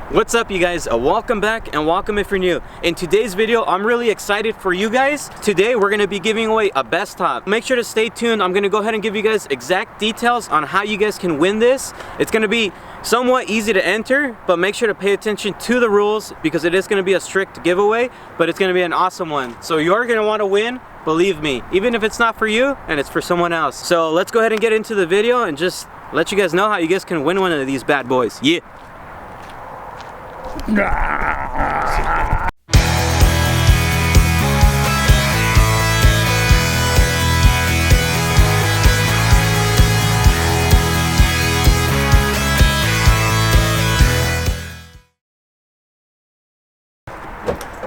What's up, you guys? Welcome back and welcome if you're new. In today's video, I'm really excited for you guys. Today, we're gonna be giving away a Bestop. Make sure to stay tuned. I'm gonna go ahead and give you guys exact details on how you guys can win this. It's gonna be somewhat easy to enter, but make sure to pay attention to the rules because it is gonna be a strict giveaway, but it's gonna be an awesome one. So you are gonna wanna win, believe me, even if it's not for you and it's for someone else. So let's go ahead and get into the video and just let you guys know how you guys can win one of these bad boys. Yeah.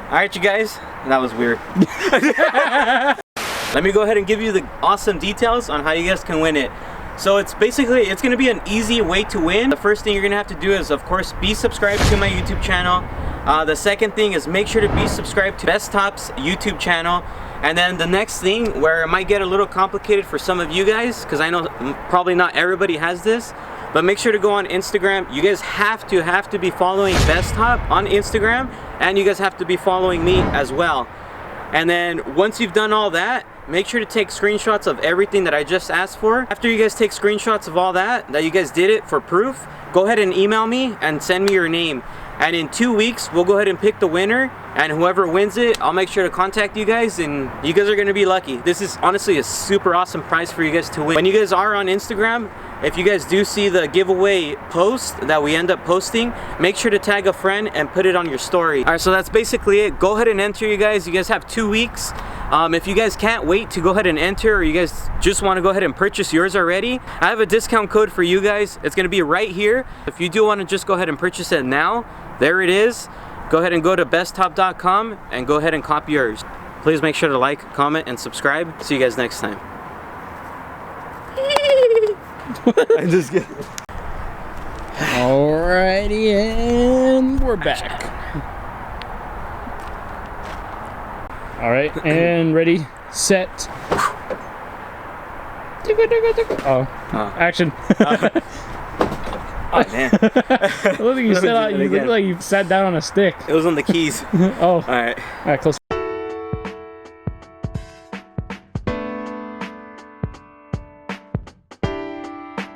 Alright, you guys, that was weird. Let me go ahead and give you the awesome details on how you guys can win it. So it's gonna be an easy way to win. The first thing you're gonna have to do is, of course, be subscribed to my YouTube channel. The second thing is make sure to be subscribed to Bestop's YouTube channel. And then the next thing, where it might get a little complicated for some of you guys, because I know probably not everybody has this, but make sure to go on Instagram. You guys have to be following Bestop on Instagram, and you guys have to be following me as well. And then once you've done all that, make sure to take screenshots of everything that I just asked for. After you guys take screenshots of all that you guys did it for proof, go ahead and email me and send me your name. And in 2 weeks, we'll go ahead and pick the winner, and whoever wins it, I'll make sure to contact you guys, and you guys are gonna be lucky. This is honestly a super awesome prize for you guys to win. When you guys are on Instagram, if you guys do see the giveaway post that we end up posting, make sure to tag a friend and put it on your story. All right, so that's basically it. Go ahead and enter, you guys. You guys have 2 weeks. If you guys can't wait to go ahead and enter, or you guys just want to go ahead and purchase yours already, I have a discount code for you guys. It's going to be right here. If you do want to just go ahead and purchase it now, there it is. Go ahead and go to bestop.com and go ahead and copy yours. Please make sure to like, comment, and subscribe. See you guys next time. I'm just kidding. Alrighty, and we're back. Alright, and ready, set. Oh, action. Oh, man. Look like you sat down on a stick. It was on the keys. Oh. Alright. Alright, close.